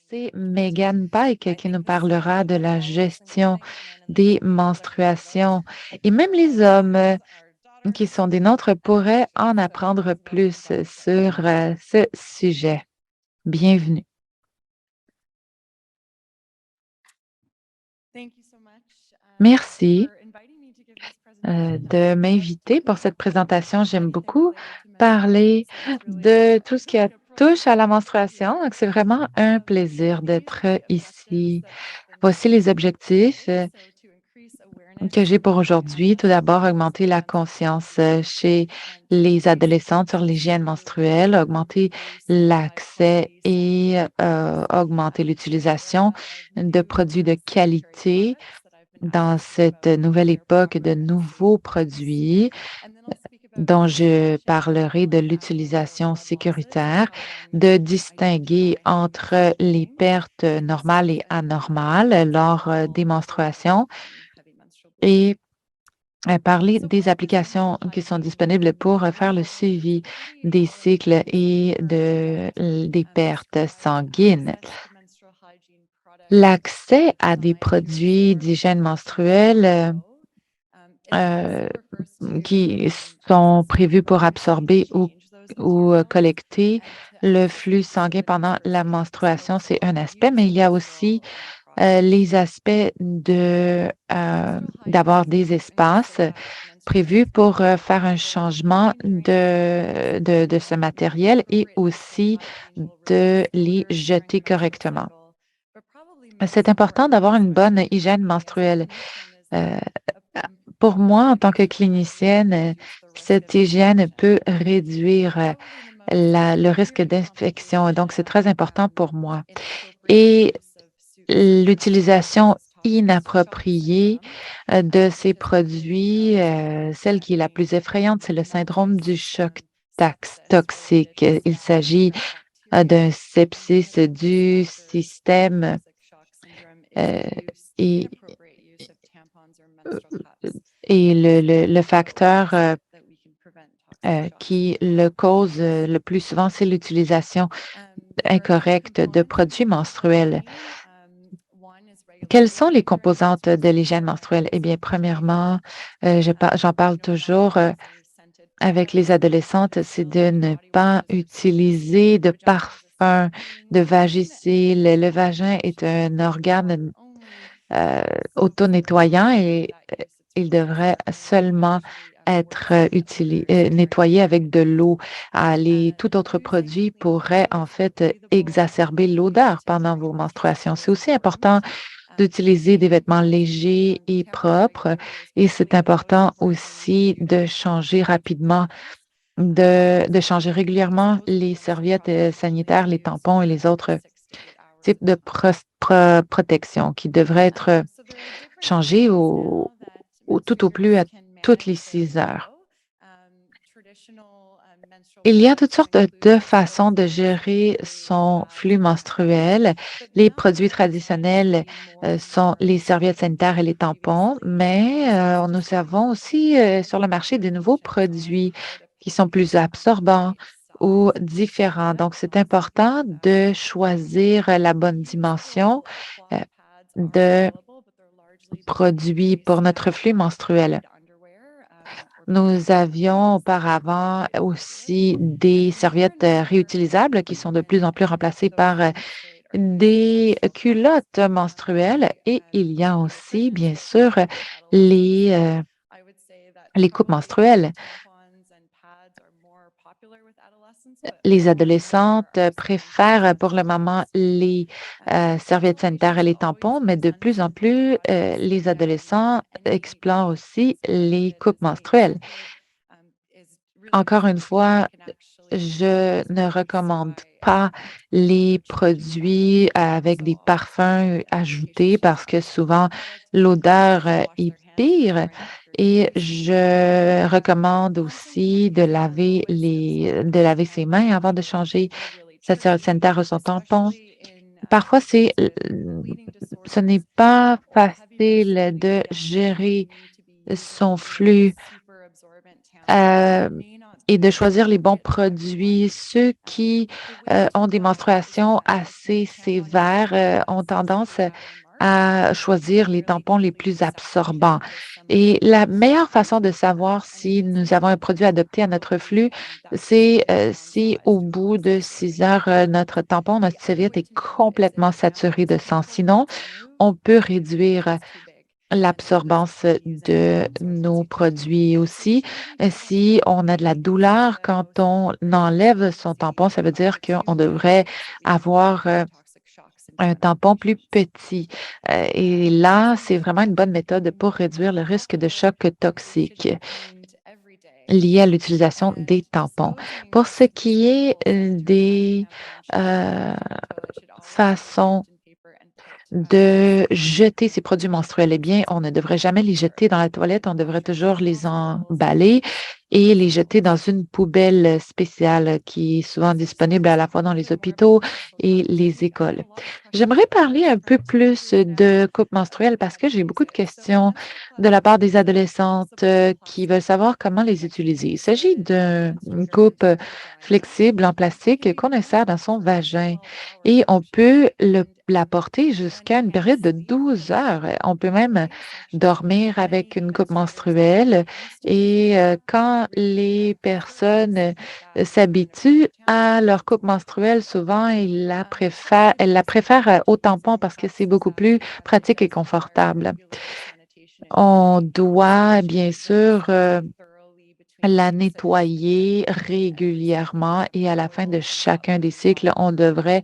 C'est Megan Pike qui nous parlera de la gestion des menstruations. Et même les hommes qui sont des nôtres pourraient en apprendre plus sur ce sujet. Bienvenue. Merci de m'inviter pour cette présentation. J'aime beaucoup parler de tout ce qui touche à la menstruation. Donc, c'est vraiment un plaisir d'être ici. Voici les objectifs que j'ai pour aujourd'hui. Tout d'abord, augmenter la conscience chez les adolescentes sur l'hygiène menstruelle, augmenter l'accès et augmenter l'utilisation de produits de qualité dans cette nouvelle époque de nouveaux produits dont je parlerai de l'utilisation sécuritaire, de distinguer entre les pertes normales et anormales lors des menstruations et parler des applications qui sont disponibles pour faire le suivi des cycles et des pertes sanguines. L'accès à des produits d'hygiène menstruelle euh, qui sont prévus pour absorber ou collecter le flux sanguin pendant la menstruation, c'est un aspect, mais il y a aussi les aspects d'avoir des espaces prévus pour faire un changement de ce matériel et aussi de les jeter correctement. C'est important d'avoir une bonne hygiène menstruelle. Euh, pour moi, en tant que clinicienne, cette hygiène peut réduire le risque d'infection. Donc, c'est très important pour moi. Et l'utilisation inappropriée de ces produits, celle qui est la plus effrayante, c'est le syndrome du choc toxique. Il s'agit d'un sepsis du système euh, et, et le facteur qui le cause le plus souvent, c'est l'utilisation incorrecte de produits menstruels. Quelles sont les composantes de l'hygiène menstruelle? Eh bien, premièrement, j'en parle toujours avec les adolescentes, c'est de ne pas utiliser de parfum, de vagisil. Le vagin est un organe euh, auto-nettoyant et il devrait seulement être nettoyé avec de l'eau. Les tout autres produits pourraient en fait exacerber l'odeur pendant vos menstruations. C'est aussi important d'utiliser des vêtements légers et propres et c'est important aussi de changer rapidement, de changer régulièrement les serviettes sanitaires, les tampons et les autres types de protection qui devraient être changés tout au plus à toutes les 6 heures. Il y a toutes sortes de façons de gérer son flux menstruel. Les produits traditionnels sont les serviettes sanitaires et les tampons, mais nous avons aussi sur le marché de nouveaux produits qui sont plus absorbants ou différents. Donc, c'est important de choisir la bonne dimension euh, de produits pour notre flux menstruel. Nous avions auparavant aussi des serviettes réutilisables qui sont de plus en plus remplacées par des culottes menstruelles et il y a aussi, bien sûr, les, euh, les coupes menstruelles. Les adolescentes préfèrent pour le moment les serviettes sanitaires et les tampons, mais de plus en plus, les adolescents explorent aussi les coupes menstruelles. Encore une fois, je ne recommande pas les produits avec des parfums ajoutés parce que souvent l'odeur est pire. Et je recommande aussi de laver ses mains avant de changer sa serviette sanitaire ou son tampon. Parfois, ce n'est pas facile de gérer son flux. et de choisir les bons produits. Ceux qui ont des menstruations assez sévères ont tendance à choisir les tampons les plus absorbants. Et la meilleure façon de savoir si nous avons un produit adopté à notre flux, c'est si au bout de 6 heures, notre tampon, notre serviette est complètement saturé de sang. Sinon, on peut réduire l'absorbance de nos produits aussi. Si on a de la douleur quand on enlève son tampon, ça veut dire qu'on devrait avoir un tampon plus petit. Et là, c'est vraiment une bonne méthode pour réduire le risque de choc toxique lié à l'utilisation des tampons. Pour ce qui est des euh, façons de jeter ces produits menstruels. Eh bien, on ne devrait jamais les jeter dans la toilette, on devrait toujours les emballer et les jeter dans une poubelle spéciale qui est souvent disponible à la fois dans les hôpitaux et les écoles. J'aimerais parler un peu plus de coupe menstruelle parce que j'ai beaucoup de questions de la part des adolescentes qui veulent savoir comment les utiliser. Il s'agit d'une coupe flexible en plastique qu'on insère dans son vagin et on peut la porter jusqu'à une période de 12 heures. On peut même dormir avec une coupe menstruelle. Et quand les personnes s'habituent à leur coupe menstruelle, souvent, elles la préfèrent au tampon parce que c'est beaucoup plus pratique et confortable. On doit, bien sûr, la nettoyer régulièrement et à la fin de chacun des cycles, on devrait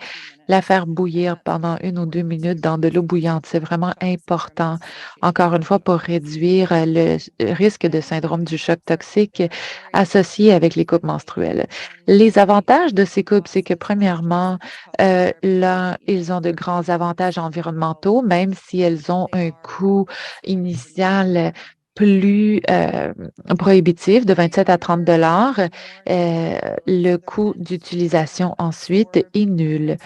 la faire bouillir pendant 1 ou 2 minutes dans de l'eau bouillante. C'est vraiment important, encore une fois, pour réduire le risque de syndrome du choc toxique associé avec les coupes menstruelles. Les avantages de ces coupes, c'est que premièrement, là, ils ont de grands avantages environnementaux, même si elles ont un coût initial plus prohibitif de 27 à 30 dollars. Le coût d'utilisation ensuite est nul.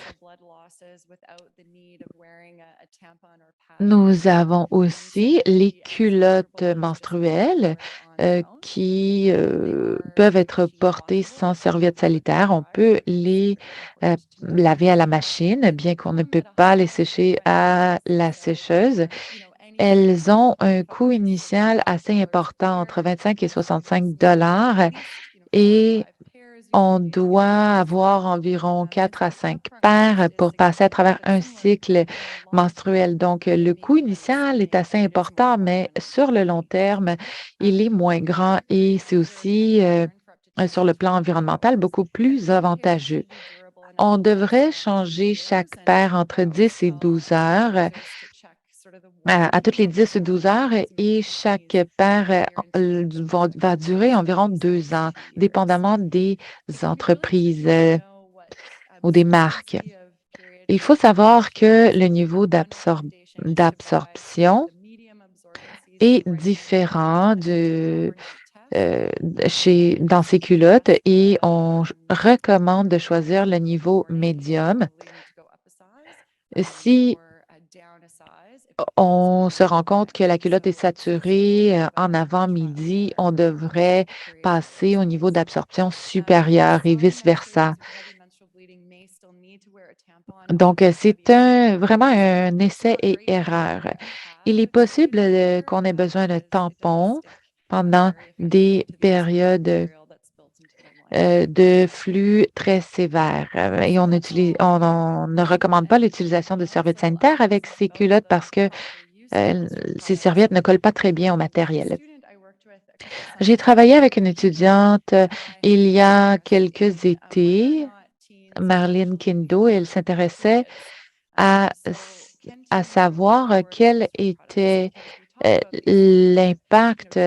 Nous avons aussi les culottes menstruelles qui peuvent être portées sans serviette sanitaire. On peut les laver à la machine, bien qu'on ne peut pas les sécher à la sécheuse. Elles ont un coût initial assez important, entre 25 et 65 dollars, et on doit avoir environ 4 à 5 paires pour passer à travers un cycle menstruel. Donc, le coût initial est assez important, mais sur le long terme, il est moins grand et c'est aussi, sur le plan environnemental, beaucoup plus avantageux. On devrait changer chaque paire entre 10 et 12 heures à toutes les 10 ou 12 heures et chaque paire va durer environ 2 ans, dépendamment des entreprises ou des marques. Il faut savoir que le niveau d'absorption est différent dans ces culottes et on recommande de choisir le niveau médium. Si on se rend compte que la culotte est saturée en avant-midi, on devrait passer au niveau d'absorption supérieur et vice-versa. Donc, c'est vraiment un essai et erreur. Il est possible qu'on ait besoin de tampons pendant des périodes de flux très sévères. Et on ne recommande pas l'utilisation de serviettes sanitaires avec ces culottes parce que ces serviettes ne collent pas très bien au matériel. J'ai travaillé avec une étudiante il y a quelques étés, Marlene Kindo, et elle s'intéressait à, à savoir quel était l'impact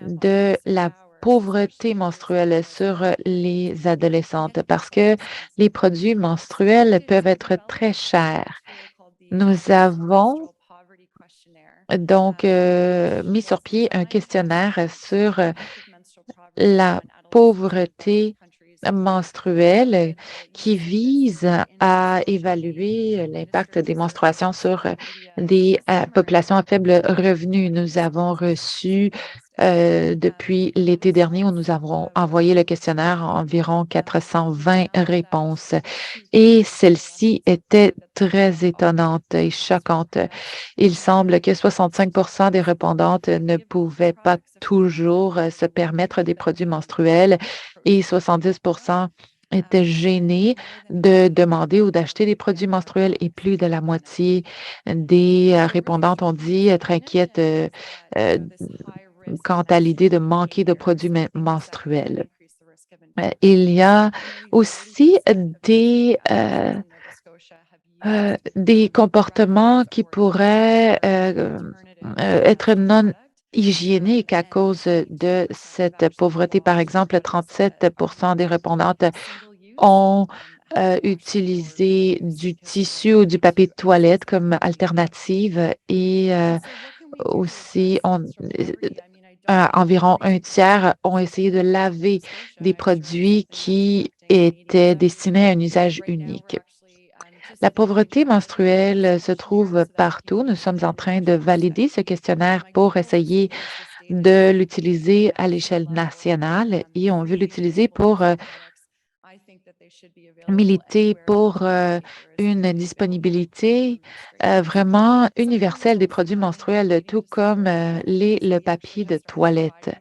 de la pauvreté menstruelle sur les adolescentes parce que les produits menstruels peuvent être très chers. Nous avons donc mis sur pied un questionnaire sur la pauvreté menstruelle qui vise à évaluer l'impact des menstruations sur des populations à faible revenu. Nous avons reçu Depuis l'été dernier où nous avons envoyé le questionnaire, environ 420 réponses. Et celle-ci était très étonnante et choquante. Il semble que 65 des répondantes ne pouvaient pas toujours se permettre des produits menstruels et 70 étaient gênés de demander ou d'acheter des produits menstruels et plus de la moitié des répondantes ont dit être inquiètes euh, quant à l'idée de manquer de produits menstruels. Il y a aussi des comportements qui pourraient être non hygiéniques à cause de cette pauvreté. Par exemple, 37 des répondantes ont utilisé du tissu ou du papier de toilette comme alternative et aussi environ un tiers ont essayé de laver des produits qui étaient destinés à un usage unique. La pauvreté menstruelle se trouve partout. Nous sommes en train de valider ce questionnaire pour essayer de l'utiliser à l'échelle nationale et on veut l'utiliser pour militer pour une disponibilité vraiment universelle des produits menstruels, tout comme le papier de toilette.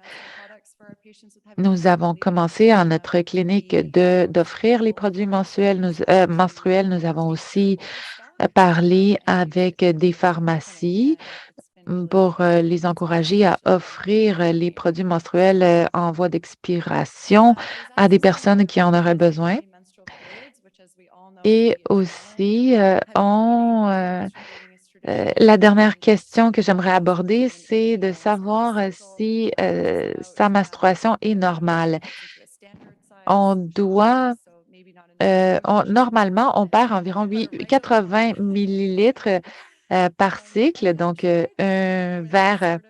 Nous avons commencé en notre clinique d'offrir les produits menstruels. Nous avons aussi parlé avec des pharmacies pour les encourager à offrir les produits menstruels en voie d'expiration à des personnes qui en auraient besoin. Et aussi, la dernière question que j'aimerais aborder, c'est de savoir si sa menstruation est normale. On doit, normalement, on perd environ 80 millilitres par cycle, donc un verre,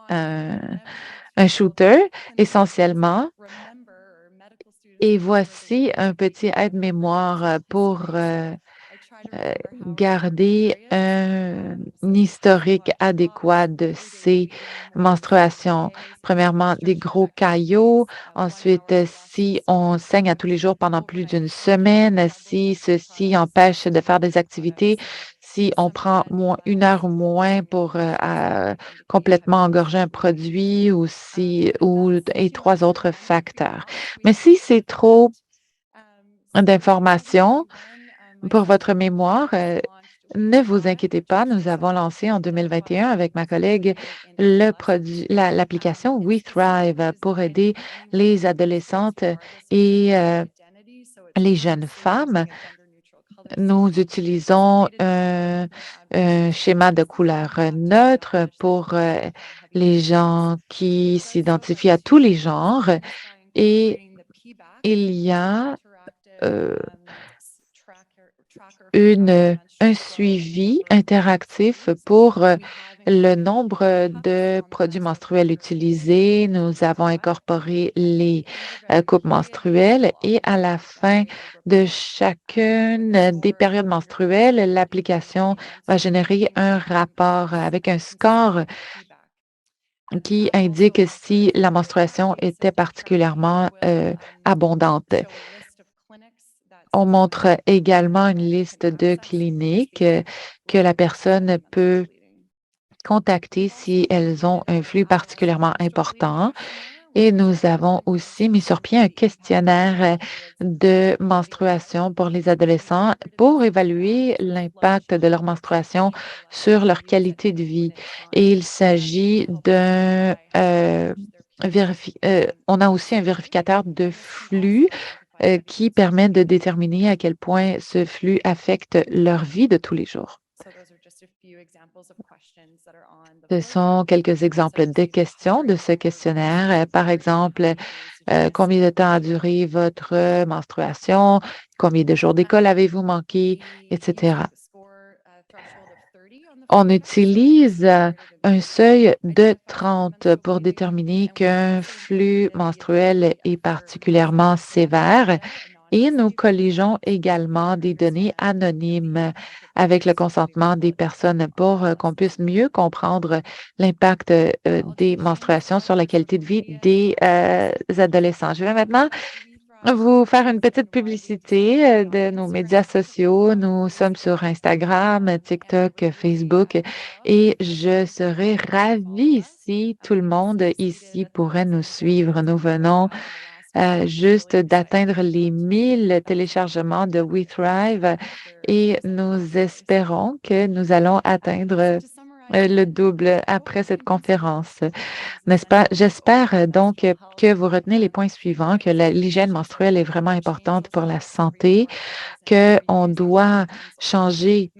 un, un shooter essentiellement. Et voici un petit aide-mémoire pour garder un historique adéquat de ces menstruations. Premièrement, des gros caillots. Ensuite, si on saigne à tous les jours pendant plus d'une semaine, si ceci empêche de faire des activités, si on prend une heure ou moins pour complètement engorger un produit et trois autres facteurs. Mais si c'est trop d'informations, pour votre mémoire, ne vous inquiétez pas, nous avons lancé en 2021 avec ma collègue l'application WeThrive pour aider les adolescentes et les jeunes femmes. Nous utilisons un schéma de couleur neutre pour les gens qui s'identifient à tous les genres et il y a euh, un suivi interactif pour le nombre de produits menstruels utilisés. Nous avons incorporé les coupes menstruelles et à la fin de chacune des périodes menstruelles, l'application va générer un rapport avec un score qui indique si la menstruation était particulièrement abondante. On montre également une liste de cliniques que la personne peut contacter si elles ont un flux particulièrement important. Et nous avons aussi mis sur pied un questionnaire de menstruation pour les adolescents pour évaluer l'impact de leur menstruation sur leur qualité de vie. Et il s'agit on a aussi un vérificateur de flux qui permet de déterminer à quel point ce flux affecte leur vie de tous les jours. Ce sont quelques exemples de questions de ce questionnaire. Par exemple, combien de temps a duré votre menstruation? Combien de jours d'école avez-vous manqué? Etc. On utilise un seuil de 30 pour déterminer qu'un flux menstruel est particulièrement sévère Et nous colligeons également des données anonymes avec le consentement des personnes pour qu'on puisse mieux comprendre l'impact des menstruations sur la qualité de vie des adolescents. Je vais maintenant vous faire une petite publicité de nos médias sociaux. Nous sommes sur Instagram, TikTok, Facebook et je serais ravie si tout le monde ici pourrait nous suivre. Nous venons juste d'atteindre les 1000 téléchargements de WeThrive et nous espérons que nous allons atteindre le double après cette conférence. N'est-ce pas? J'espère donc que vous retenez les points suivants, que l'hygiène menstruelle est vraiment importante pour la santé, qu'on doit changer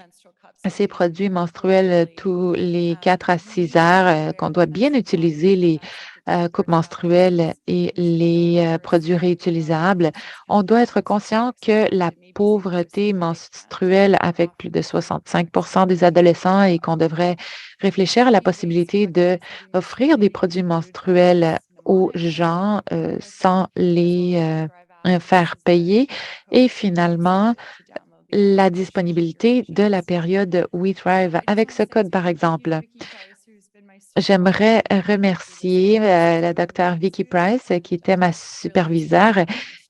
ces produits menstruels tous les 4 à 6 heures, qu'on doit bien utiliser les coupes menstruelles et les produits réutilisables. On doit être conscient que la pauvreté menstruelle affecte plus de 65 des adolescents et qu'on devrait réfléchir à la possibilité d'offrir des produits menstruels aux gens sans les faire payer. Et finalement, la disponibilité de la période WeThrive. Avec ce code, par exemple, j'aimerais remercier la docteure Vicky Price, qui était ma superviseure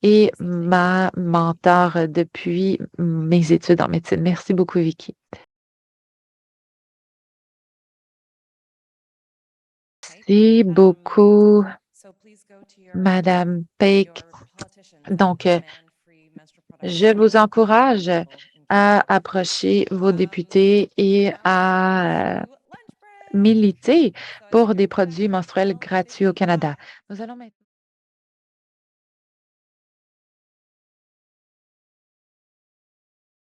et ma mentor depuis mes études en médecine. Merci beaucoup, Vicky. Merci beaucoup, Madame Peik. Donc, je vous encourage à approcher vos députés et à militer pour des produits menstruels gratuits au Canada. Nous allons maintenant